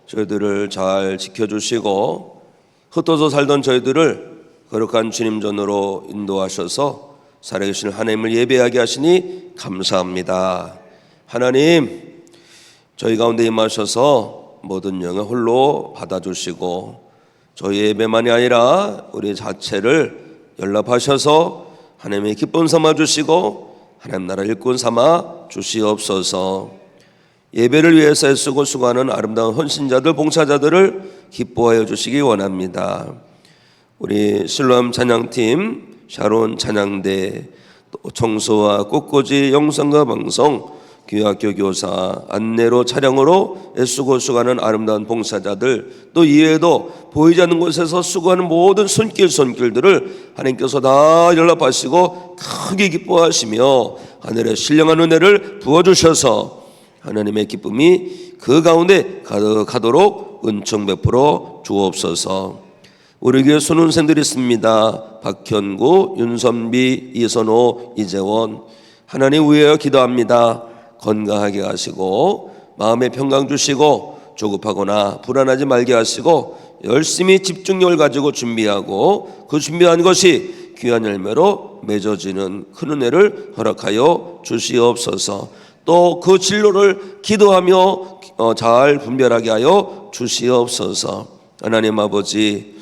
저희들을 잘 지켜주시고 흩어져 살던 저희들을 거룩한 주님 전으로 인도하셔서 살아계신 하나님을 예배하게 하시니 감사합니다. 하나님, 저희 가운데 임하셔서 모든 영을 홀로 받아주시고 저희 예배만이 아니라 우리 자체를 연락하셔서 하나님의 기쁨 삼아 주시고 하나님 나라 일꾼 삼아 주시옵소서. 예배를 위해서 애쓰고 수고하는 아름다운 헌신자들, 봉사자들을 기뻐하여 주시기 원합니다. 우리 실로암 찬양팀, 샤론 찬양대, 또 청소와 꽃꽂이 영상과 방송, 교회학교 교사, 안내로 차량으로 애쓰고 수고하는 아름다운 봉사자들, 또 이외에도 보이지 않는 곳에서 수고하는 모든 손길들을 하나님께서 다 연락하시고 크게 기뻐하시며 하늘의 신령한 은혜를 부어주셔서 하나님의 기쁨이 그 가운데 가득하도록 은총 베풀어 주옵소서. 우리 교회 손은생들이 있습니다. 박현구, 윤선비, 이선호, 이재원, 하나님 위하여 기도합니다. 건강하게 하시고 마음의 평강 주시고 조급하거나 불안하지 말게 하시고 열심히 집중력을 가지고 준비하고 그 준비한 것이 귀한 열매로 맺어지는 큰 은혜를 허락하여 주시옵소서. 또 그 진로를 기도하며 잘 분별하게 하여 주시옵소서. 하나님 아버지,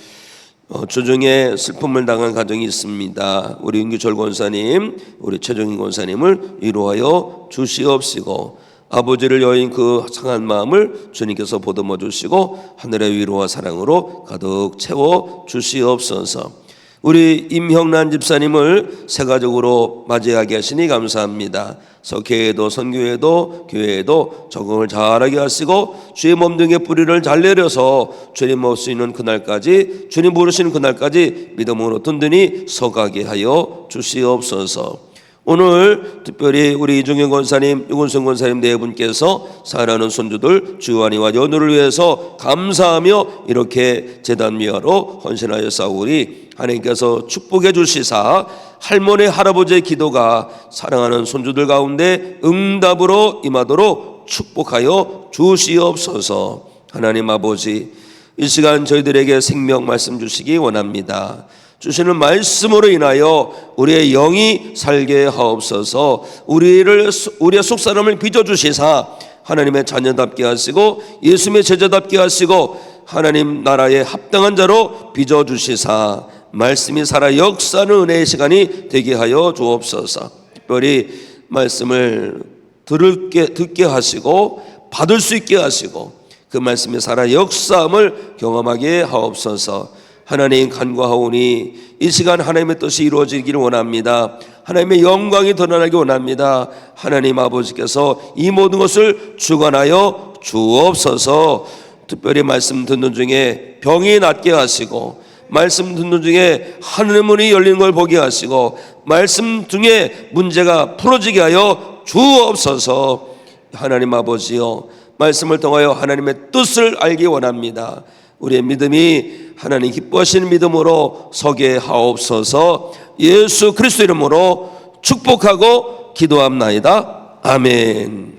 주중에 슬픔을 당한 가정이 있습니다. 우리 윤규철 권사님, 우리 최정인 권사님을 위로하여 주시옵시고 아버지를 여인 그 상한 마음을 주님께서 보듬어 주시고 하늘의 위로와 사랑으로 가득 채워 주시옵소서. 우리 임형란 집사님을 세가족으로 맞이하게 하시니 감사합니다. 석회에도 선교회에도 교회에도 적응을 잘하게 하시고 주의 몸뚱이에 뿌리를 잘 내려서 주님 모실 수 있는 그날까지, 주님 부르시는 그날까지 믿음으로 든든히 서가게 하여 주시옵소서. 오늘 특별히 우리 이중현 권사님, 유근성 권사님 네 분께서 사랑하는 손주들 주환이와 연우를 위해서 감사하며 이렇게 제단 미화로 헌신하여 싸우리 하나님께서 축복해 주시사 할머니 할아버지의 기도가 사랑하는 손주들 가운데 응답으로 임하도록 축복하여 주시옵소서. 하나님 아버지, 이 시간 저희들에게 생명 말씀 주시기 원합니다. 주시는 말씀으로 인하여 우리의 영이 살게 하옵소서. 우리의 속사람을 빚어주시사 하나님의 자녀답게 하시고 예수님의 제자답게 하시고 하나님 나라에 합당한 자로 빚어주시사 말씀이 살아 역사하는 은혜의 시간이 되게 하여 주옵소서. 특별히 말씀을 듣게 하시고 받을 수 있게 하시고 그 말씀이 살아 역사함을 경험하게 하옵소서. 하나님 간구하오니 이 시간 하나님의 뜻이 이루어지기를 원합니다. 하나님의 영광이 드러나기 원합니다. 하나님 아버지께서 이 모든 것을 주관하여 주옵소서. 특별히 말씀 듣는 중에 병이 낫게 하시고 말씀 듣는 중에 하늘의 문이 열리는 걸 보게 하시고 말씀 중에 문제가 풀어지게 하여 주옵소서. 하나님 아버지여, 말씀을 통하여 하나님의 뜻을 알기 원합니다. 우리의 믿음이 하나님 기뻐하시는 믿음으로 서게 하옵소서. 예수 그리스도 이름으로 축복하고 기도합나이다. 아멘.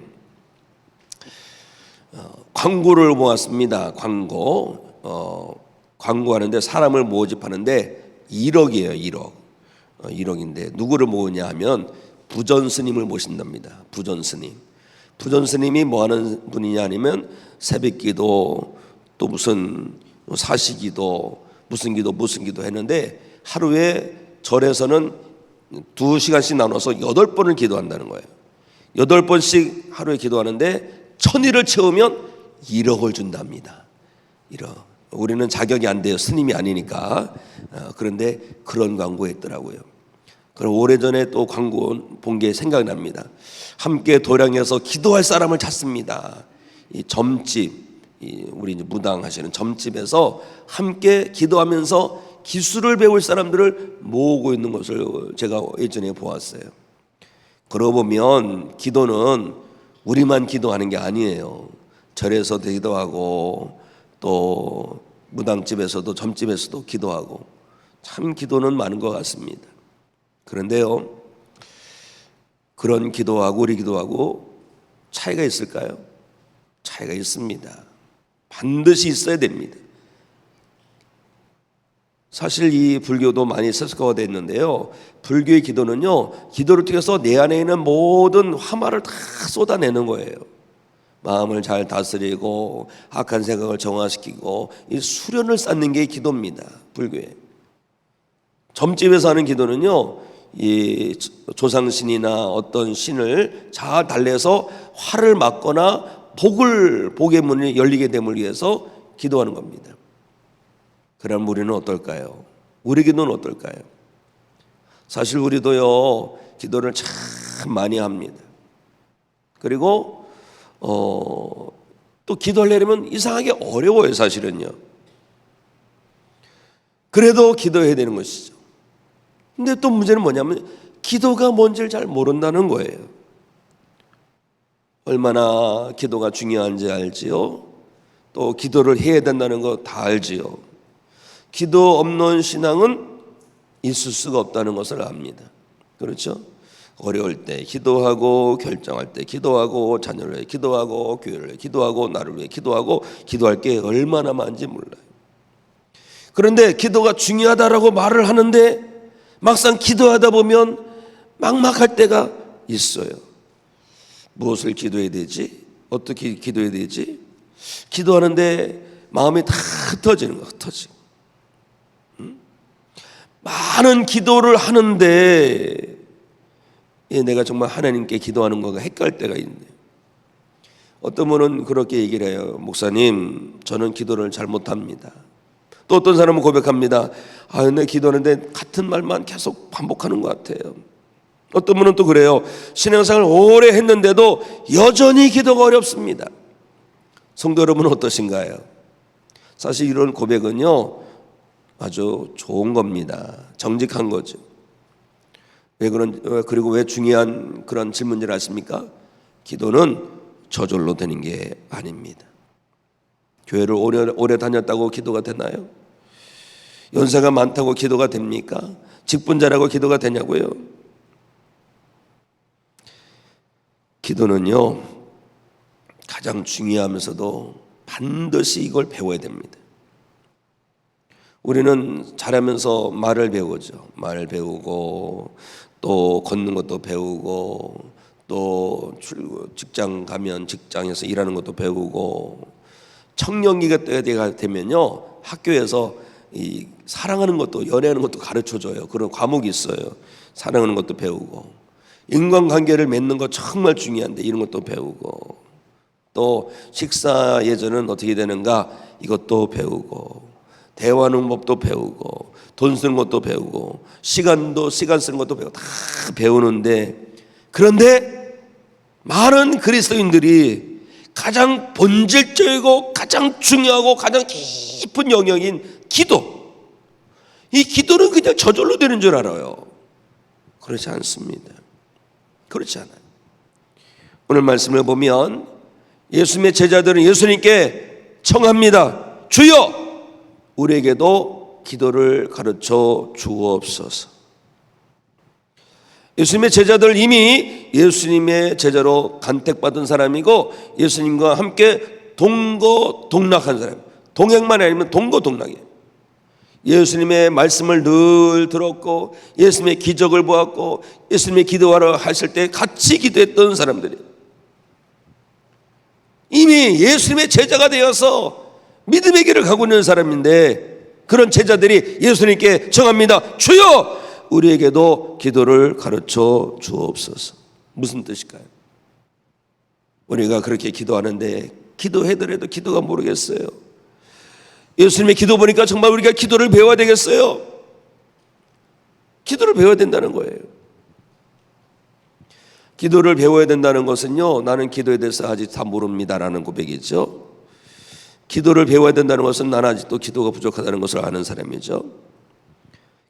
광고를 모았습니다. 광고하는데 사람을 모집하는데 1억이에요. 1억. 1억인데 누구를 모으냐 하면 부전스님을 모신답니다. 부전스님이 뭐 하는 분이냐 아니면 새벽기도 또 무슨 사시기도 무슨 기도 했는데 하루에 절에서는 2시간씩 나눠서 8번을 기도한다는 거예요. 8번씩 하루에 기도하는데 1000일을 채우면 1억을 준답니다. 1억. 우리는 자격이 안 돼요. 스님이 아니니까. 그런데 그런 광고했더라고요. 그럼 오래전에 또 광고 본 게 생각납니다. 함께 도량에서 기도할 사람을 찾습니다. 이 점집, 우리 이제 무당하시는 점집에서 함께 기도하면서 기술을 배울 사람들을 모으고 있는 것을 제가 예전에 보았어요. 그러고 보면 기도는 우리만 기도하는 게 아니에요. 절에서도 기도하고 또 무당집에서도 점집에서도 기도하고 참 기도는 많은 것 같습니다. 그런데요, 그런 기도하고 우리 기도하고 차이가 있을까요? 차이가 있습니다. 반드시 있어야 됩니다. 사실 이 불교도 많이 세속화가 됐는데요, 불교의 기도는요, 기도를 통해서 내 안에 있는 모든 화마를 다 쏟아내는 거예요. 마음을 잘 다스리고 악한 생각을 정화시키고 이 수련을 쌓는 게 기도입니다. 불교에. 점집에서 하는 기도는요, 이 조상신이나 어떤 신을 잘 달래서 화를 막거나 복의 문이 열리게 됨을 위해서 기도하는 겁니다. 그럼 우리는 어떨까요? 우리 기도는 어떨까요? 사실 우리도요, 기도를 참 많이 합니다. 그리고 또 기도하려면 이상하게 어려워요, 사실은요. 그래도 기도해야 되는 것이죠. 근데 또 문제는 뭐냐면 기도가 뭔지를 잘 모른다는 거예요. 얼마나 기도가 중요한지 알지요. 또 기도를 해야 된다는 거 다 알지요. 기도 없는 신앙은 있을 수가 없다는 것을 압니다. 그렇죠? 어려울 때 기도하고, 결정할 때 기도하고, 자녀를 위해 기도하고, 교회를 위해 기도하고, 나를 위해 기도하고, 기도할 게 얼마나 많은지 몰라요. 그런데 기도가 중요하다라고 말을 하는데 막상 기도하다 보면 막막할 때가 있어요. 무엇을 기도해야 되지? 어떻게 기도해야 되지? 기도하는데 마음이 다 흩어지는 거야, 흩어지고. 많은 기도를 하는데 내가 정말 하나님께 기도하는 거가 헷갈릴 때가 있네요. 어떤 분은 그렇게 얘기를 해요. 목사님, 저는 기도를 잘 못합니다. 또 어떤 사람은 고백합니다. 내 기도하는데 같은 말만 계속 반복하는 것 같아요. 어떤 분은 또 그래요. 신앙생활을 오래 했는데도 여전히 기도가 어렵습니다. 성도 여러분은 어떠신가요? 사실 이런 고백은요, 아주 좋은 겁니다. 정직한 거죠. 그리고 왜 중요한 그런 질문을 아십니까? 기도는 저절로 되는 게 아닙니다. 교회를 오래 다녔다고 기도가 되나요? 연세가 많다고 기도가 됩니까? 직분자라고 기도가 되냐고요? 기도는요, 가장 중요하면서도 반드시 이걸 배워야 됩니다. 우리는 자라면서 말을 배우죠. 말을 배우고 또 걷는 것도 배우고 또 직장 가면 직장에서 일하는 것도 배우고 청년기가 때가 되면요, 학교에서 이 사랑하는 것도, 연애하는 것도 가르쳐줘요. 그런 과목이 있어요. 사랑하는 것도 배우고, 인간관계를 맺는 거 정말 중요한데 이런 것도 배우고, 또 식사 예절은 어떻게 되는가 이것도 배우고, 대화하는 법도 배우고, 돈 쓰는 것도 배우고, 시간 쓰는 것도 배우고, 다 배우는데, 그런데 많은 그리스도인들이 가장 본질적이고 가장 중요하고 가장 깊은 영역인 기도, 이 기도는 그냥 저절로 되는 줄 알아요. 그렇지 않습니다. 그렇지 않아요. 오늘 말씀을 보면 예수님의 제자들은 예수님께 청합니다. 주여, 우리에게도 기도를 가르쳐 주옵소서. 예수님의 제자들, 이미 예수님의 제자로 간택받은 사람이고 예수님과 함께 동거동락한 사람, 동행만 아니면 동거동락이에요. 예수님의 말씀을 늘 들었고 예수님의 기적을 보았고 예수님의 기도하러 하실 때 같이 기도했던 사람들이에요. 이미 예수님의 제자가 되어서 믿음의 길을 가고 있는 사람인데, 그런 제자들이 예수님께 청합니다. 주여, 우리에게도 기도를 가르쳐 주옵소서. 무슨 뜻일까요? 우리가 그렇게 기도하는데 기도해더라도 기도가 모르겠어요. 예수님의 기도 보니까 정말 우리가 기도를 배워야 되겠어요. 기도를 배워야 된다는 거예요. 기도를 배워야 된다는 것은요, 나는 기도에 대해서 아직 다 모릅니다라는 고백이죠. 기도를 배워야 된다는 것은 나는 아직도 기도가 부족하다는 것을 아는 사람이죠.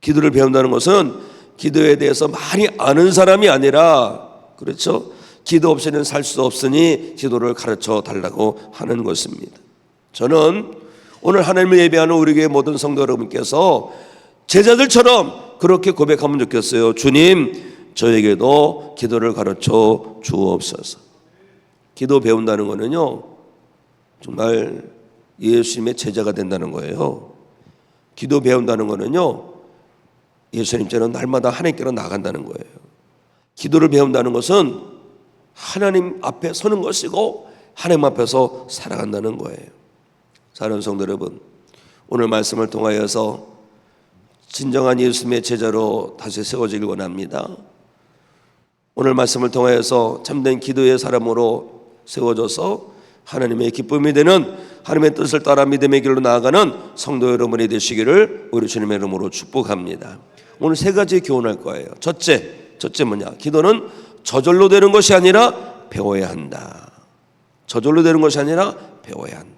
기도를 배운다는 것은 기도에 대해서 많이 아는 사람이 아니라, 그렇죠, 기도 없이는 살 수 없으니 기도를 가르쳐 달라고 하는 것입니다. 저는 오늘 하나님을 예배하는 우리 교회 모든 성도 여러분께서 제자들처럼 그렇게 고백하면 좋겠어요. 주님, 저에게도 기도를 가르쳐 주옵소서. 기도 배운다는 것은요, 정말 예수님의 제자가 된다는 거예요. 기도 배운다는 거는요, 예수님처럼 날마다 하나님께로 나간다는 거예요. 기도를 배운다는 것은 하나님 앞에 서는 것이고 하나님 앞에서 살아간다는 거예요. 사랑하는 성도 여러분, 오늘 말씀을 통하여서 진정한 예수님의 제자로 다시 세워지길 원합니다. 오늘 말씀을 통하여서 참된 기도의 사람으로 세워져서 하나님의 기쁨이 되는 하나님의 뜻을 따라 믿음의 길로 나아가는 성도 여러분이 되시기를 우리 주님의 이름으로 축복합니다. 오늘 세 가지 교훈할 거예요. 첫째 뭐냐? 기도는 저절로 되는 것이 아니라 배워야 한다. 저절로 되는 것이 아니라 배워야 한다.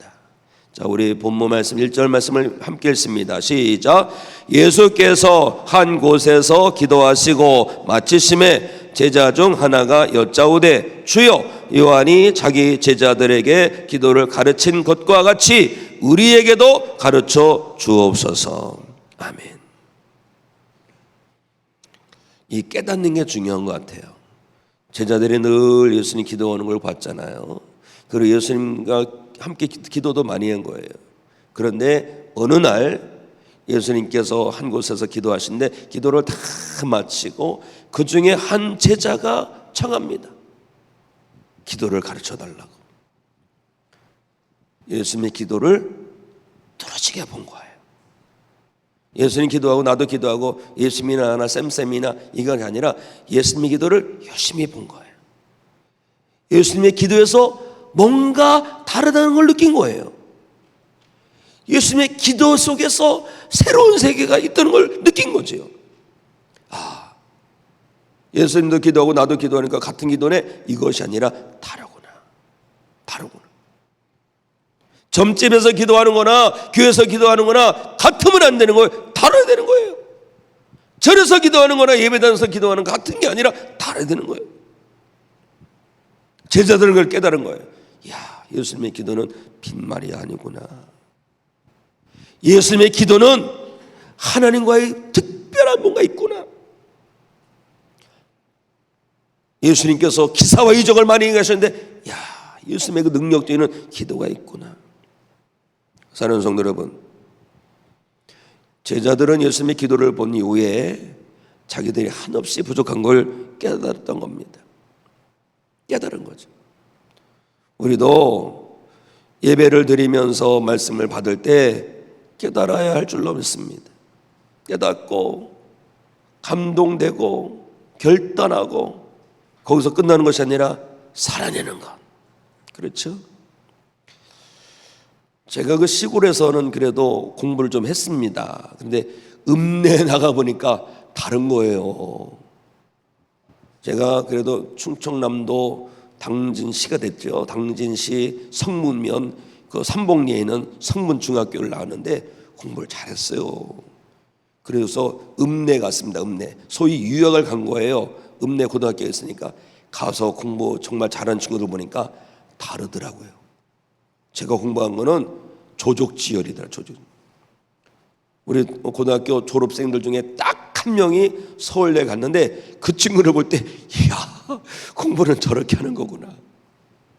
자, 우리 본문 말씀 1절 말씀을 함께 읽습니다. 시작. 예수께서 한 곳에서 기도하시고 마치심에 제자 중 하나가 여짜오되 주여, 요한이 자기 제자들에게 기도를 가르친 것과 같이 우리에게도 가르쳐 주옵소서. 아멘. 이 깨닫는 게 중요한 것 같아요. 제자들이 늘 예수님 기도하는 걸 봤잖아요. 그리고 예수님과 함께 기도도 많이 한 거예요. 그런데 어느 날 예수님께서 한 곳에서 기도하시는데 기도를 다 마치고 그 중에 한 제자가 청합니다. 기도를 가르쳐 달라고. 예수님의 기도를 떨어지게 본 거예요. 예수님 기도하고 나도 기도하고 예수님이나 나 쌤쌤이나 이건 아니라 예수님의 기도를 열심히 본 거예요. 예수님의 기도에서 뭔가 다르다는 걸 느낀 거예요. 예수님의 기도 속에서 새로운 세계가 있다는 걸 느낀 거죠. 아, 예수님도 기도하고 나도 기도하니까 같은 기도네. 이것이 아니라 다르구나. 점집에서 기도하는 거나 교회에서 기도하는 거나 같으면 안 되는 거예요. 다르야 되는 거예요. 절에서 기도하는 거나 예배당에서 기도하는 거 같은 게 아니라 다르야 되는 거예요. 제자들은 그걸 깨달은 거예요. 야, 예수님의 기도는 빈말이 아니구나. 예수님의 기도는 하나님과의 특별한 뭔가 있구나. 예수님께서 기사와 이적을 많이 행하셨는데, 야, 예수님의 그 능력적인 기도가 있구나. 사랑하는 성도 여러분, 제자들은 예수님의 기도를 본 이후에 자기들이 한없이 부족한 걸 깨달았던 겁니다. 깨달은 거죠. 우리도 예배를 드리면서 말씀을 받을 때 깨달아야 할 줄로 믿습니다. 깨닫고 감동되고 결단하고 거기서 끝나는 것이 아니라 살아내는 것. 그렇죠? 제가 그 시골에서는 그래도 공부를 좀 했습니다. 그런데 읍내에 나가보니까 다른 거예요. 제가 그래도 충청남도 당진시가 됐죠. 당진시 성문면 그 삼봉리에 있는 성문중학교를 나왔는데 공부를 잘했어요. 그래서 읍내 갔습니다. 읍내. 소위 유학을 간 거예요. 읍내 고등학교에 있으니까 가서 공부 정말 잘하는 친구들 보니까 다르더라고요. 제가 공부한 거는 조족지열이더라. 조족. 우리 고등학교 졸업생들 중에 딱 한 명이 서울대 갔는데 그 친구를 볼 때 이야, 공부는 저렇게 하는 거구나.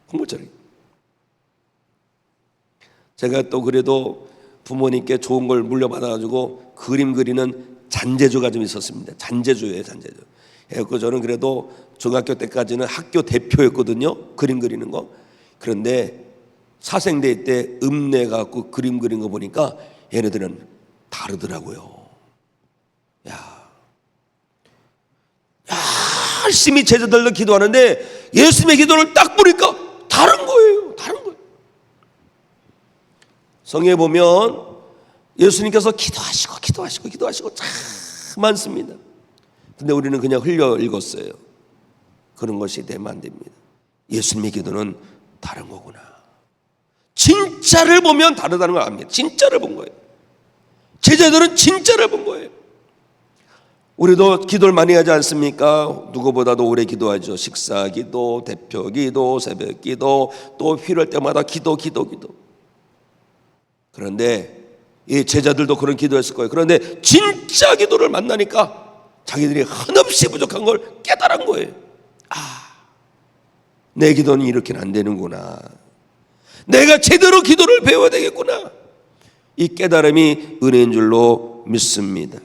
공부 저렇게. 제가 또 그래도 부모님께 좋은 걸 물려받아가지고 그림 그리는 잔재주가 좀 있었습니다. 잔재주예요, 잔재주. 그래서 저는 그래도 중학교 때까지는 학교 대표였거든요. 그림 그리는 거. 그런데 사생대회 때 읍내 갖고 그림 그린 거 보니까 얘네들은 다르더라고요. 열심히 제자들도 기도하는데 예수님의 기도를 딱 보니까 다른 거예요. 다른 거예요. 성경에 보면 예수님께서 기도하시고 참 많습니다. 근데 우리는 그냥 흘려 읽었어요. 그런 것이 되면 안 됩니다. 예수님의 기도는 다른 거구나. 진짜를 보면 다르다는 걸 압니다. 진짜를 본 거예요. 제자들은 진짜를 본 거예요. 우리도 기도를 많이 하지 않습니까? 누구보다도 오래 기도하죠. 식사 기도, 대표 기도, 새벽 기도, 또 필요할 때마다 기도. 그런데 이 제자들도 그런 기도했을 거예요. 그런데 진짜 기도를 만나니까 자기들이 한없이 부족한 걸 깨달은 거예요. 아, 내 기도는 이렇게는 안 되는구나. 내가 제대로 기도를 배워야 되겠구나. 이 깨달음이 은혜인 줄로 믿습니다.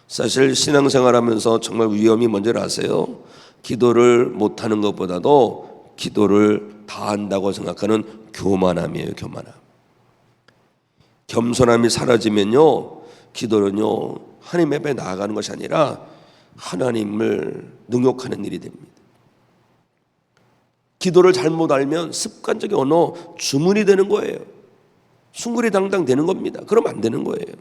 사실 신앙생활하면서 정말 위험이 뭔지 아세요? 기도를 못하는 것보다도 기도를 다 한다고 생각하는 교만함이에요. 교만함. 겸손함이 사라지면요, 기도는요 하나님 앞에 나아가는 것이 아니라 하나님을 능욕하는 일이 됩니다. 기도를 잘못 알면 습관적인 언어 주문이 되는 거예요. 숭구리당당 되는 겁니다. 그러면 안 되는 거예요.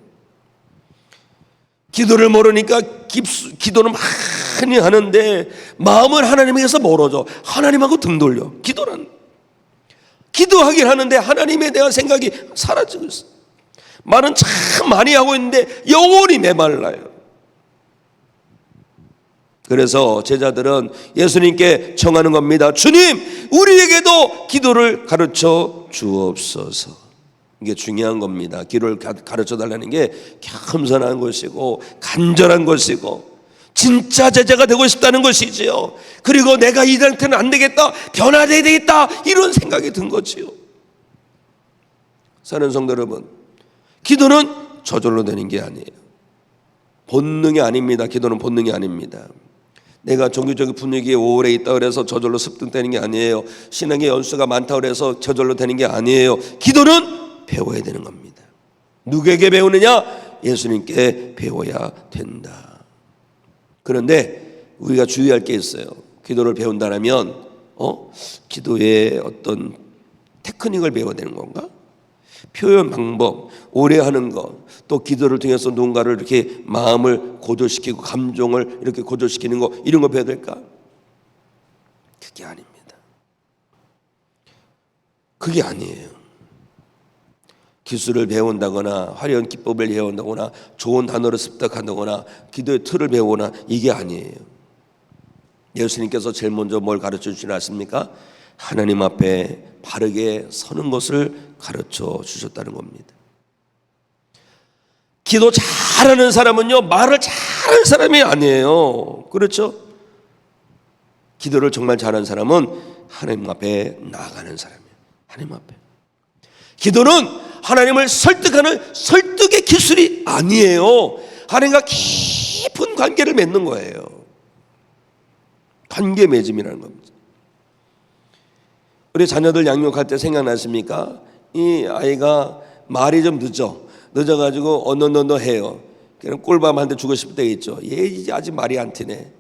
기도를 모르니까 기도는 많이 하는데 마음은 하나님에게서 멀어져. 하나님하고 등 돌려. 기도하긴 하는데 하나님에 대한 생각이 사라지고 있어. 말은 참 많이 하고 있는데 영혼이 메말라요. 그래서 제자들은 예수님께 청하는 겁니다. 주님, 우리에게도 기도를 가르쳐 주옵소서. 이게 중요한 겁니다. 기도를 가르쳐 달라는 게 겸손한 것이고 간절한 것이고 진짜 제자가 되고 싶다는 것이지요. 그리고 내가 이 상태는 안 되겠다, 변화돼야 되겠다, 이런 생각이 든 거지요. 사는 성도 여러분, 기도는 저절로 되는 게 아니에요. 본능이 아닙니다. 기도는 본능이 아닙니다. 내가 종교적인 분위기에 오래 있다 그래서 저절로 습득되는 게 아니에요. 신앙의 연수가 많다 그래서 저절로 되는 게 아니에요. 기도는 배워야 되는 겁니다. 누구에게 배우느냐? 예수님께 배워야 된다. 그런데 우리가 주의할 게 있어요. 기도를 배운다면 기도의 어떤 테크닉을 배워야 되는 건가? 표현 방법, 오래 하는 것, 또 기도를 통해서 누군가를 이렇게 마음을 고조시키고 감정을 이렇게 고조시키는 거, 이런 거 배워야 될까? 그게 아닙니다. 그게 아니에요. 기술을 배운다거나 화려한 기법을 배운다거나 좋은 단어를 습득한다거나 기도의 틀을 배우거나 이게 아니에요. 예수님께서 제일 먼저 뭘 가르쳐 주시나 아십니까? 하나님 앞에 바르게 서는 것을 가르쳐 주셨다는 겁니다. 기도 잘하는 사람은요, 말을 잘하는 사람이 아니에요. 그렇죠? 기도를 정말 잘하는 사람은 하나님 앞에 나아가는 사람이에요. 하나님 앞에. 기도는 하나님을 설득하는 설득의 기술이 아니에요. 하나님과 깊은 관계를 맺는 거예요. 관계 맺음이라는 겁니다. 우리 자녀들 양육할 때 생각나십니까? 이 아이가 말이 좀 늦어가지고 언너너너 해요. 그냥 꿀밤한테 주고 싶을 때가 있죠. 얘 이제 아직 말이 안 트네.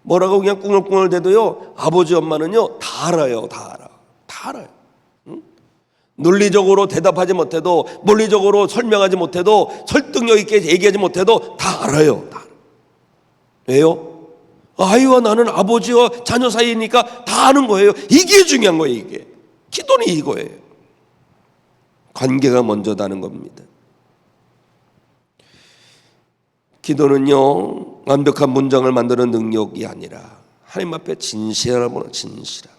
뭐라고 그냥 꿍얼꿍얼 대도요, 아버지 엄마는요 다 알아요. 다 알아요. 응? 논리적으로 대답하지 못해도, 논리적으로 설명하지 못해도, 설득력 있게 얘기하지 못해도 다 알아요. 다 알아요. 왜요? 아이와 나는 아버지와 자녀 사이니까 다 아는 거예요. 이게 중요한 거예요. 이게 기도는 이거예요. 관계가 먼저다는 겁니다. 기도는요, 완벽한 문장을 만드는 능력이 아니라 하나님 앞에 진실함으로 진실함.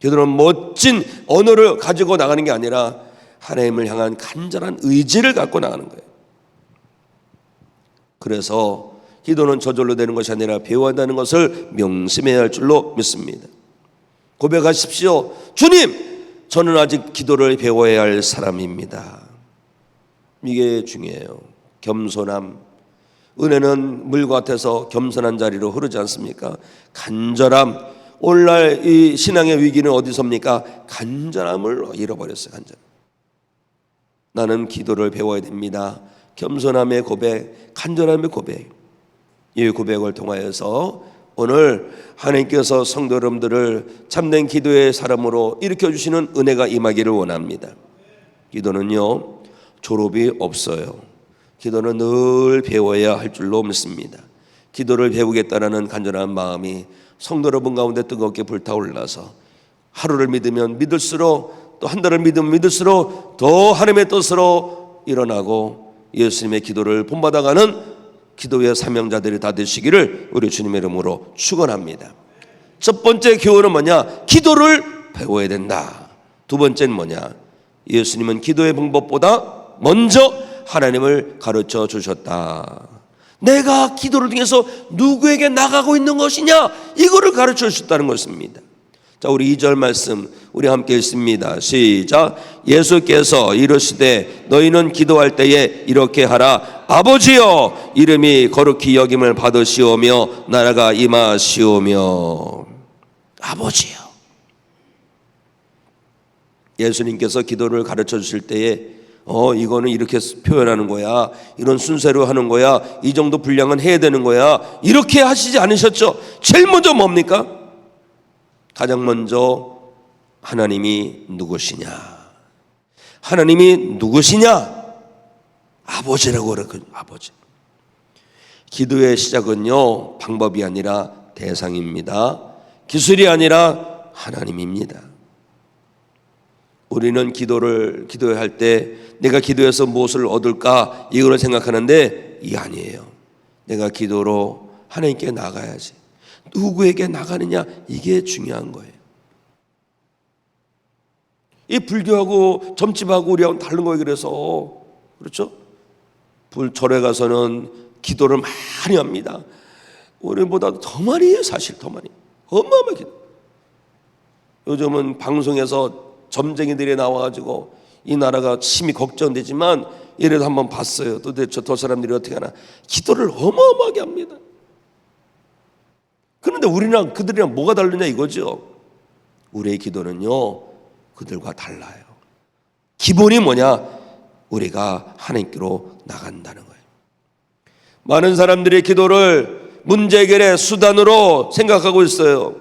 기도는 멋진 언어를 가지고 나가는 게 아니라 하나님을 향한 간절한 의지를 갖고 나가는 거예요. 그래서 기도는 저절로 되는 것이 아니라 배워야 한다는 것을 명심해야 할 줄로 믿습니다. 고백하십시오. 주님, 저는 아직 기도를 배워야 할 사람입니다. 이게 중요해요. 겸손함. 은혜는 물과 같아서 겸손한 자리로 흐르지 않습니까? 간절함. 오늘날 이 신앙의 위기는 어디서입니까? 간절함을 잃어버렸어요. 간절함. 나는 기도를 배워야 됩니다. 겸손함의 고백, 간절함의 고백. 이 고백을 통하여서 오늘 하나님께서 성도 여러분들을 참된 기도의 사람으로 일으켜주시는 은혜가 임하기를 원합니다. 기도는요, 졸업이 없어요. 기도는 늘 배워야 할 줄로 믿습니다. 기도를 배우겠다라는 간절한 마음이 성도 여러분 가운데 뜨겁게 불타올라서 하루를 믿으면 믿을수록, 또 한 달을 믿으면 믿을수록 더 하나님의 뜻으로 일어나고 예수님의 기도를 본받아가는 기도의 사명자들이 다 되시기를 우리 주님의 이름으로 축원합니다. 첫 번째 교훈은 뭐냐? 기도를 배워야 된다. 두 번째는 뭐냐? 예수님은 기도의 방법보다 먼저 하나님을 가르쳐 주셨다. 내가 기도를 통해서 누구에게 나가고 있는 것이냐? 이거를 가르쳐 주셨다는 것입니다. 자, 우리 2절 말씀 우리 함께 읽습니다. 시작. 예수께서 이르시되 너희는 기도할 때에 이렇게 하라. 아버지여, 이름이 거룩히 여김을 받으시오며 나라가 임하시오며. 아버지여. 예수님께서 기도를 가르쳐 주실 때에 이거는 이렇게 표현하는 거야, 이런 순서로 하는 거야, 이 정도 분량은 해야 되는 거야, 이렇게 하시지 않으셨죠? 제일 먼저 뭡니까? 가장 먼저 하나님이 누구시냐? 하나님이 누구시냐? 아버지라고 그러거든요. 아버지. 기도의 시작은요, 방법이 아니라 대상입니다. 기술이 아니라 하나님입니다. 우리는 기도할 때 내가 기도해서 무엇을 얻을까 이걸 생각하는데 이게 아니에요. 내가 기도로 하나님께 나가야지. 누구에게 나가느냐, 이게 중요한 거예요. 이 불교하고 점집하고 우리하고 다른 거예요. 그래서 그렇죠? 절에 가서는 기도를 많이 합니다. 우리보다 더 많이 해요. 사실 더 많이. 어마어마하게. 요즘은 방송에서 점쟁이들이 나와가지고 이 나라가 심히 걱정되지만 이래도 한번 봤어요. 도대체 저 사람들이 어떻게 하나. 기도를 어마어마하게 합니다. 그런데 우리랑 그들이랑 뭐가 다르냐 이거죠. 우리의 기도는요, 그들과 달라요. 기본이 뭐냐? 우리가 하나님께로 나간다는 거예요. 많은 사람들이 기도를 문제 해결의 수단으로 생각하고 있어요.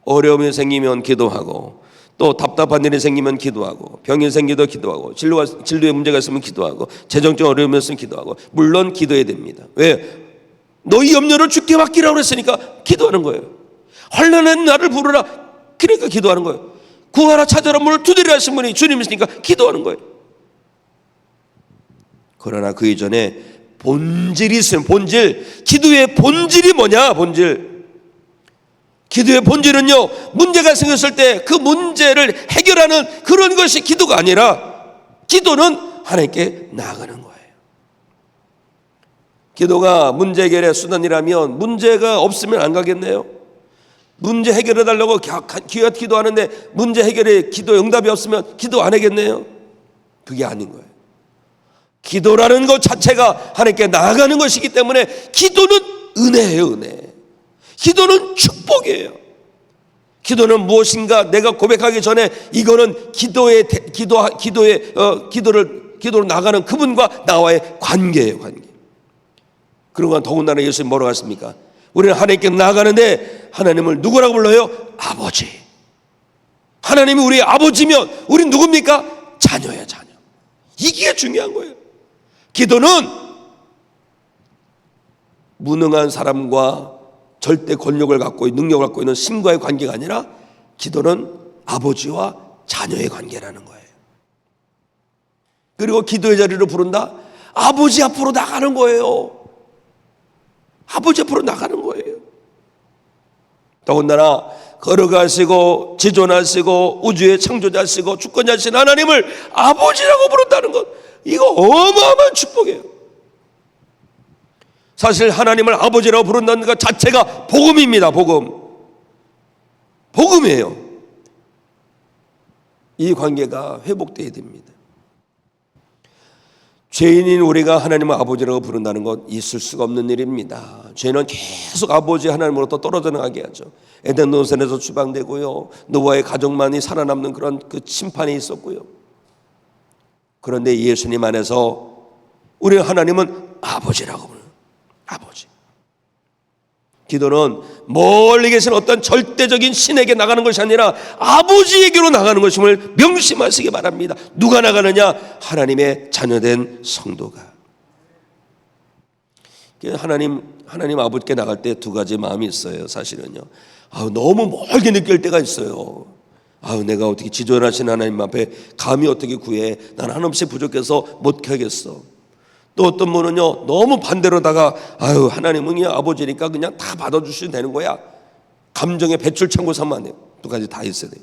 어려움이 생기면 기도하고, 또 답답한 일이 생기면 기도하고, 병이 생기도 기도하고, 진료에 문제가 있으면 기도하고, 재정적 어려움이 있으면 기도하고. 물론 기도해야 됩니다. 왜? 너희 염려를 주께 맡기라고 했으니까 기도하는 거예요. 환난한 나를 부르라, 그러니까 기도하는 거예요. 구하라, 찾아라, 문을 두드리라 하신 분이 주님이시니까 기도하는 거예요. 그러나 그 이전에 본질이 있으면, 본질, 기도의 본질이 뭐냐? 본질. 기도의 본질은요, 문제가 생겼을 때 그 문제를 해결하는 그런 것이 기도가 아니라, 기도는 하나님께 나아가는 거예요. 기도가 문제 해결의 수단이라면 문제가 없으면 안 가겠네요? 문제 해결해 달라고 기가 기도하는데 문제 해결에 기도 응답이 없으면 기도 안 하겠네요? 그게 아닌 거예요. 기도라는 것 자체가 하나님께 나아가는 것이기 때문에 기도는 은혜예요. 은혜. 기도는 축복이에요. 기도는 무엇인가? 내가 고백하기 전에 이거는 기도로 나가는 그분과 나와의 관계예요. 관계. 그러고 더군다나 예수님 뭐라고 하십니까? 우리는 하나님께 나아가는데 하나님을 누구라고 불러요? 아버지. 하나님이 우리 아버지면 우린 누굽니까? 자녀야, 자녀. 이게 중요한 거예요. 기도는 무능한 사람과 절대 권력을 갖고 있는, 능력을 갖고 있는 신과의 관계가 아니라 기도는 아버지와 자녀의 관계라는 거예요. 그리고 기도의 자리로 부른다? 아버지 앞으로 나가는 거예요. 아버지 앞으로 나가는 거예요. 더군다나 걸어가시고 지존하시고 우주의 창조자시고 주권자신 하나님을 아버지라고 부른다는 것, 이거 어마어마한 축복이에요. 사실 하나님을 아버지라고 부른다는 것 자체가 복음입니다. 복음이에요. 이 관계가 회복되어야 됩니다. 죄인인 우리가 하나님을 아버지라고 부른다는 것 있을 수가 없는 일입니다. 죄는 계속 아버지 하나님으로부터 떨어져 나가게 하죠. 에덴 동산에서 추방되고요, 노아의 가족만이 살아남는 그런 그 심판이 있었고요. 그런데 예수님 안에서 우리 하나님은 아버지라고 부르는, 아버지. 기도는 멀리 계신 어떤 절대적인 신에게 나가는 것이 아니라 아버지에게로 나가는 것임을 명심하시기 바랍니다. 누가 나가느냐? 하나님의 자녀된 성도가. 하나님 아버지께 나갈 때 두 가지 마음이 있어요. 사실은요, 너무 멀게 느낄 때가 있어요. 내가 어떻게 지존하신 하나님 앞에 감히 어떻게 구해? 난 한없이 부족해서 못 가겠어. 또 어떤 분은요, 너무 반대로다가 하나님은 그냥 아버지니까 그냥 다 받아주시면 되는 거야. 감정의 배출 창고 삼으면 안 돼요. 두 가지 다 있어야 돼요.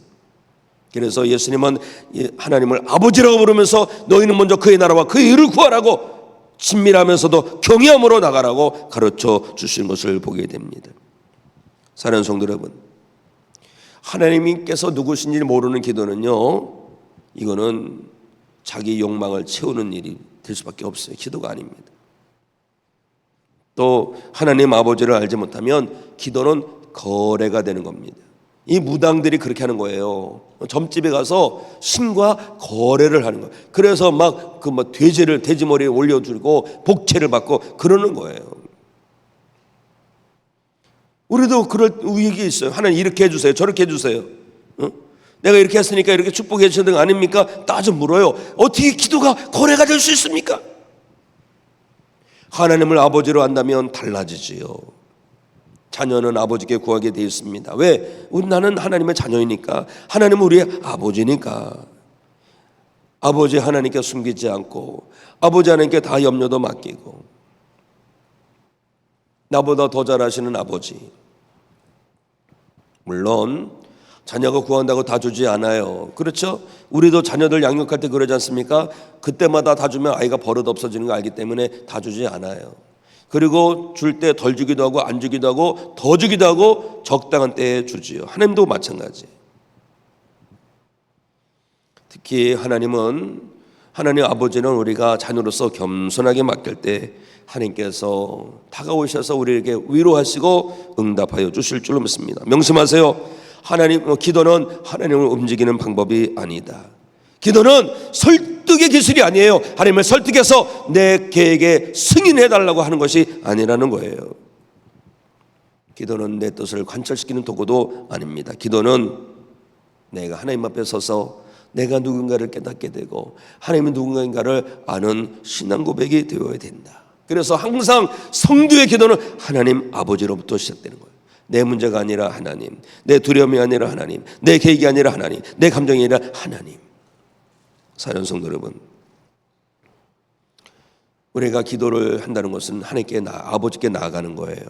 그래서 예수님은 하나님을 아버지라고 부르면서 너희는 먼저 그의 나라와 그의 의를 구하라고 친밀하면서도 경외함으로 나가라고 가르쳐 주신 것을 보게 됩니다. 사랑하는 성도 여러분, 하나님께서 누구신지 모르는 기도는요, 이거는 자기 욕망을 채우는 일이 될 수밖에 없어요. 기도가 아닙니다. 또 하나님 아버지를 알지 못하면 기도는 거래가 되는 겁니다. 이 무당들이 그렇게 하는 거예요. 점집에 가서 신과 거래를 하는 거예요. 그래서 막 돼지 머리에 올려주고 복채를 받고 그러는 거예요. 우리도 그럴 위기가 있어요. 하나님 이렇게 해주세요, 저렇게 해주세요. 내가 이렇게 했으니까 이렇게 축복해 주시는 거 아닙니까? 따져 물어요. 어떻게 기도가 거래가 될 수 있습니까? 하나님을 아버지로 안다면 달라지지요. 자녀는 아버지께 구하게 되어 있습니다. 왜? 나는 하나님의 자녀이니까, 하나님은 우리의 아버지니까. 아버지 하나님께 숨기지 않고 아버지 하나님께 다 염려도 맡기고, 나보다 더 잘하시는 아버지. 물론 자녀가 구한다고 다 주지 않아요. 그렇죠? 우리도 자녀들 양육할 때 그러지 않습니까? 그때마다 다 주면 아이가 버릇 없어지는 거 알기 때문에 다 주지 않아요. 그리고 줄 때 덜 주기도 하고 안 주기도 하고 더 주기도 하고 적당한 때에 주지요. 하나님도 마찬가지. 특히 하나님 아버지는 우리가 자녀로서 겸손하게 맡길 때 하나님께서 다가오셔서 우리에게 위로하시고 응답하여 주실 줄로 믿습니다. 명심하세요. 기도는 하나님을 움직이는 방법이 아니다. 기도는 설득의 기술이 아니에요. 하나님을 설득해서 내 계획에 승인해달라고 하는 것이 아니라는 거예요. 기도는 내 뜻을 관철시키는 도구도 아닙니다. 기도는 내가 하나님 앞에 서서 내가 누군가를 깨닫게 되고 하나님은 누군가인가를 아는 신앙 고백이 되어야 된다. 그래서 항상 성도의 기도는 하나님 아버지로부터 시작되는 거예요. 내 문제가 아니라 하나님, 내 두려움이 아니라 하나님, 내 계획이 아니라 하나님, 내 감정이 아니라 하나님. 사랑하는 성도 여러분, 우리가 기도를 한다는 것은 하나님께 아버지께 나아가는 거예요.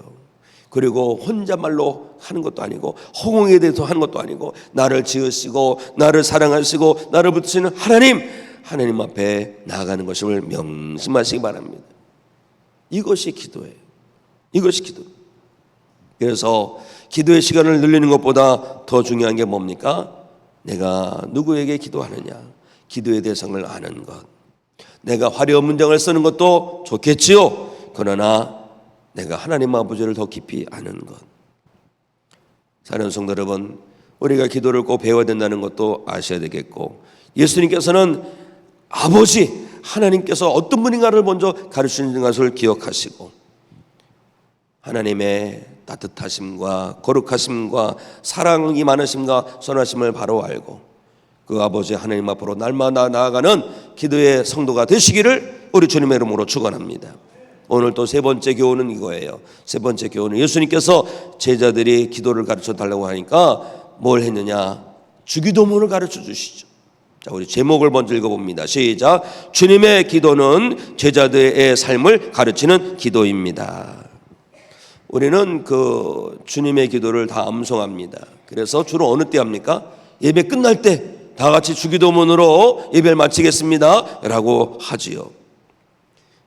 그리고 혼자말로 하는 것도 아니고 허공에 대해서 하는 것도 아니고 나를 지으시고 나를 사랑하시고 나를 붙드시는 하나님 앞에 나아가는 것을 명심하시기 바랍니다. 이것이 기도예요. 이것이 기도. 그래서 기도의 시간을 늘리는 것보다 더 중요한 게 뭡니까? 내가 누구에게 기도하느냐, 기도의 대상을 아는 것. 내가 화려한 문장을 쓰는 것도 좋겠지요. 그러나 내가 하나님 아버지를 더 깊이 아는 것. 사랑하는 성도 여러분, 우리가 기도를 꼭 배워야 된다는 것도 아셔야 되겠고, 예수님께서는 아버지 하나님께서 어떤 분인가를 먼저 가르치는 것을 기억하시고 하나님의 따뜻하심과 거룩하심과 사랑이 많으심과 선하심을 바로 알고 그 아버지 하나님 앞으로 날마다 나아가는 기도의 성도가 되시기를 우리 주님의 이름으로 축원합니다. 오늘 또 세 번째 교훈은 이거예요. 세 번째 교훈은 예수님께서 제자들이 기도를 가르쳐 달라고 하니까 뭘 했느냐? 주기도문을 가르쳐 주시죠. 자, 우리 제목을 먼저 읽어봅니다. 시작. 주님의 기도는 제자들의 삶을 가르치는 기도입니다. 우리는 그 주님의 기도를 다 암송합니다. 그래서 주로 어느 때 합니까? 예배 끝날 때 다 같이 주기도문으로 예배를 마치겠습니다 라고 하지요.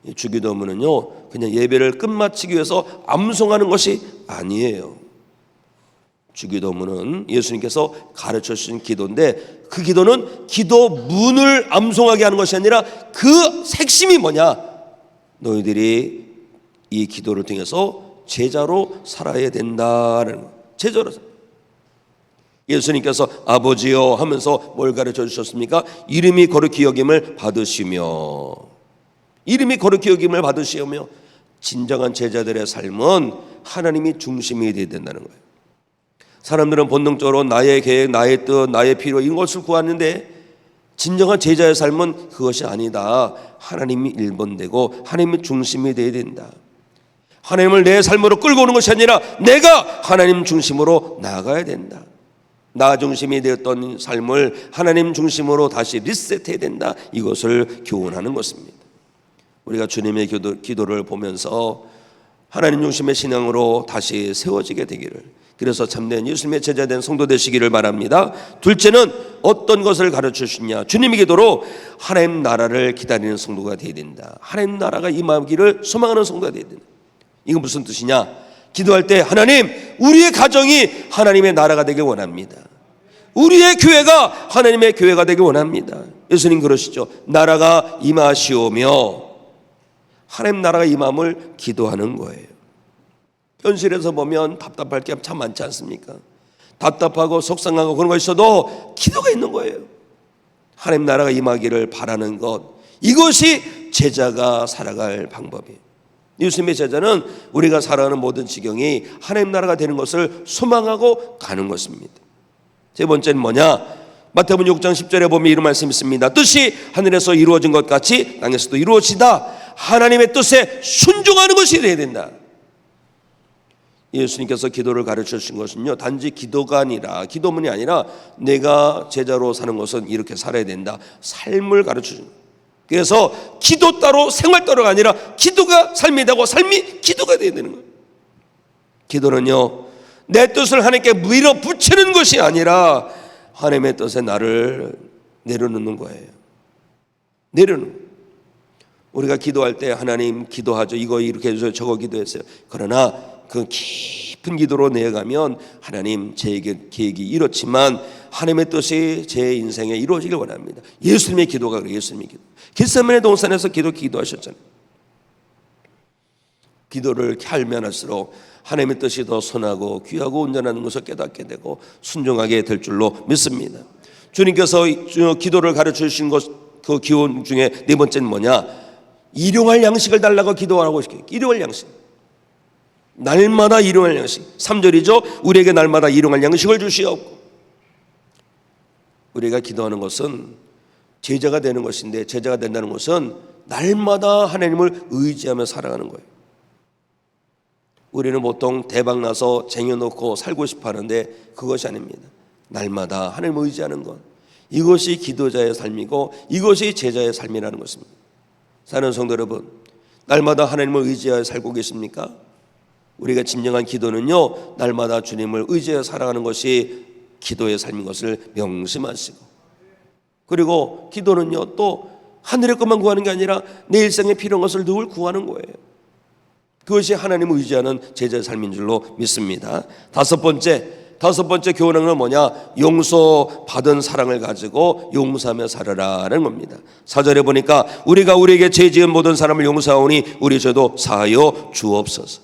이 주기도문은요, 그냥 예배를 끝마치기 위해서 암송하는 것이 아니에요. 주기도문은 예수님께서 가르쳐 주신 기도인데, 그 기도는 기도문을 암송하게 하는 것이 아니라 그 핵심이 뭐냐? 너희들이 이 기도를 통해서 제자로 살아야 된다는 거. 제자로. 예수님께서 아버지여 하면서 뭘 가르쳐 주셨습니까? 이름이 거룩히 여김을 받으시며, 이름이 거룩히 여김을 받으시며, 진정한 제자들의 삶은 하나님이 중심이 되어야 된다는 거예요. 사람들은 본능적으로 나의 계획, 나의 뜻, 나의 필요 이런 것을 구하는데, 진정한 제자의 삶은 그것이 아니다. 하나님이 1번 되고 하나님이 중심이 되어야 된다. 하나님을 내 삶으로 끌고 오는 것이 아니라 내가 하나님 중심으로 나아가야 된다. 나 중심이 되었던 삶을 하나님 중심으로 다시 리셋해야 된다. 이것을 교훈하는 것입니다. 우리가 주님의 기도를 보면서 하나님 중심의 신앙으로 다시 세워지게 되기를, 그래서 참된 예수님의 제자된 성도 되시기를 바랍니다. 둘째는 어떤 것을 가르쳐 주시냐? 주님의 기도로 하나님 나라를 기다리는 성도가 되어야 된다. 하나님 나라가 임하기를 소망하는 성도가 되어야 된다. 이건 무슨 뜻이냐? 기도할 때 하나님, 우리의 가정이 하나님의 나라가 되길 원합니다. 우리의 교회가 하나님의 교회가 되기 원합니다. 예수님 그러시죠. 나라가 임하시오며, 하나님 나라가 임함을 기도하는 거예요. 현실에서 보면 답답할 게 참 많지 않습니까? 답답하고 속상하고 그런 거 있어도 기도가 있는 거예요. 하나님 나라가 임하기를 바라는 것, 이것이 제자가 살아갈 방법이에요. 예수님의 제자는 우리가 살아가는 모든 지경이 하나님 나라가 되는 것을 소망하고 가는 것입니다. 세 번째는 뭐냐? 마태복음 6장 10절에 보면 이런 말씀이 있습니다. 뜻이 하늘에서 이루어진 것 같이 땅에서도 이루어지다. 하나님의 뜻에 순종하는 것이 되어야 된다. 예수님께서 기도를 가르쳐 주신 것은요, 단지 기도가 아니라, 기도문이 아니라 내가 제자로 사는 것은 이렇게 살아야 된다. 삶을 가르쳐 주는 거예요. 그래서 기도 따로 생활 따로가 아니라 기도가 삶이 되고 삶이 기도가 되어야 되는 거예요. 기도는요, 내 뜻을 하나님께 밀어붙이는 것이 아니라 하나님의 뜻에 나를 내려놓는 거예요. 내려놓는 거예요. 우리가 기도할 때 하나님 기도하죠. 이거 이렇게 해주세요. 저거 기도했어요. 그러나 그 깊은 기도로 내려가면 하나님 제 계획이 이렇지만 하나님의 뜻이 제 인생에 이루어지길 원합니다. 예수님의 기도가 그래요. 예수님의 기도. 겟세마네 동산에서 기도하셨잖아요. 기도를 하면 할수록 하나님의 뜻이 더 선하고 귀하고 온전한 것을 깨닫게 되고 순종하게 될 줄로 믿습니다. 주님께서 기도를 가르쳐 주신 것 그 기원 중에 네 번째는 뭐냐? 일용할 양식을 달라고 기도하라고 시켜요. 일용할 양식. 날마다 일용할 양식. 3절이죠. 우리에게 날마다 일용할 양식을 주시옵고. 우리가 기도하는 것은 제자가 되는 것인데, 제자가 된다는 것은 날마다 하나님을 의지하며 살아가는 거예요. 우리는 보통 대박나서 쟁여놓고 살고 싶어 하는데 그것이 아닙니다. 날마다 하나님을 의지하는 것, 이것이 기도자의 삶이고 이것이 제자의 삶이라는 것입니다. 사는 성도 여러분, 날마다 하나님을 의지하여 살고 계십니까? 우리가 진정한 기도는요, 날마다 주님을 의지하여 살아가는 것이 기도의 삶인 것을 명심하시고, 그리고 기도는요, 또 하늘의 것만 구하는 게 아니라 내 일생에 필요한 것을 늘 구하는 거예요. 그것이 하나님을 의지하는 제자의 삶인 줄로 믿습니다. 다섯 번째 교훈은 뭐냐? 용서받은 사랑을 가지고 용서하며 살아라는 겁니다. 4절에 보니까 우리가 우리에게 죄 지은 모든 사람을 용서하오니 우리 죄도 사하여 주옵소서.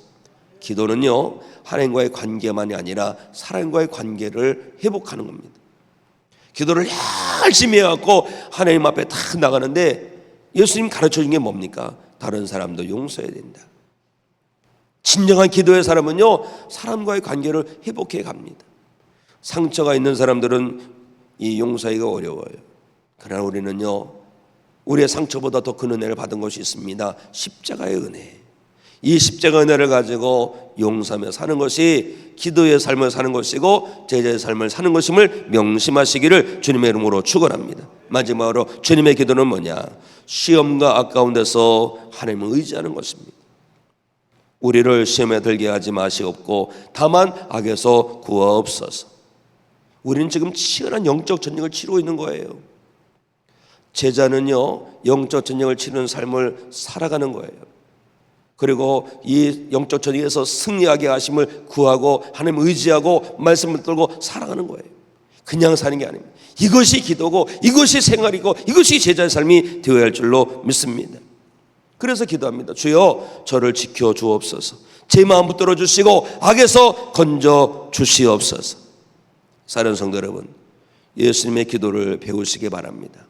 기도는요, 하나님과의 관계만이 아니라 사람과의 관계를 회복하는 겁니다. 기도를 열심히 해갖고 하나님 앞에 딱 나가는데 예수님 가르쳐 준 게 뭡니까? 다른 사람도 용서해야 된다. 진정한 기도의 사람은요, 사람과의 관계를 회복해 갑니다. 상처가 있는 사람들은 이 용서하기가 어려워요. 그러나 우리는요, 우리의 상처보다 더 큰 은혜를 받은 것이 있습니다. 십자가의 은혜. 이 십자가 은혜를 가지고 용서하며 사는 것이 기도의 삶을 사는 것이고 제자의 삶을 사는 것임을 명심하시기를 주님의 이름으로 축원합니다. 마지막으로 주님의 기도는 뭐냐? 시험과 악 가운데서 하나님을 의지하는 것입니다. 우리를 시험에 들게 하지 마시옵고 다만 악에서 구하옵소서. 우리는 지금 치열한 영적 전쟁을 치르고 있는 거예요. 제자는요, 영적 전쟁을 치르는 삶을 살아가는 거예요. 그리고 이 영적 전쟁에서 승리하게 하심을 구하고 하나님 의지하고 말씀을 들고 살아가는 거예요. 그냥 사는 게 아닙니다. 이것이 기도고 이것이 생활이고 이것이 제자의 삶이 되어야 할 줄로 믿습니다. 그래서 기도합니다. 주여 저를 지켜 주옵소서. 제 마음 붙들어 주시고 악에서 건져 주시옵소서. 사랑하는 성도 여러분, 예수님의 기도를 배우시기 바랍니다.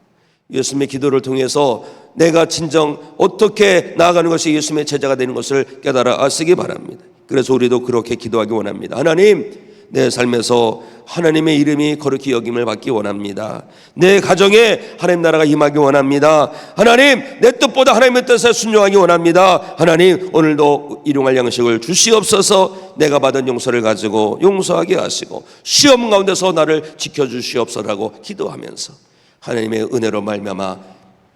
예수님의 기도를 통해서 내가 진정 어떻게 나아가는 것이 예수님의 제자가 되는 것을 깨달아 아시기 바랍니다. 그래서 우리도 그렇게 기도하기 원합니다. 하나님, 내 삶에서 하나님의 이름이 거룩히 여김을 받기 원합니다. 내 가정에 하나님 나라가 임하기 원합니다. 하나님, 내 뜻보다 하나님의 뜻에 순종하기 원합니다. 하나님, 오늘도 일용할 양식을 주시옵소서. 내가 받은 용서를 가지고 용서하게 하시고 시험 가운데서 나를 지켜주시옵소서라고 기도하면서 하나님의 은혜로 말미암아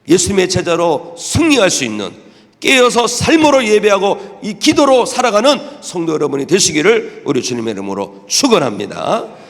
예수님의 제자로 승리할 수 있는 깨어서 삶으로 예배하고 이 기도로 살아가는 성도 여러분이 되시기를 우리 주님의 이름으로 축원합니다.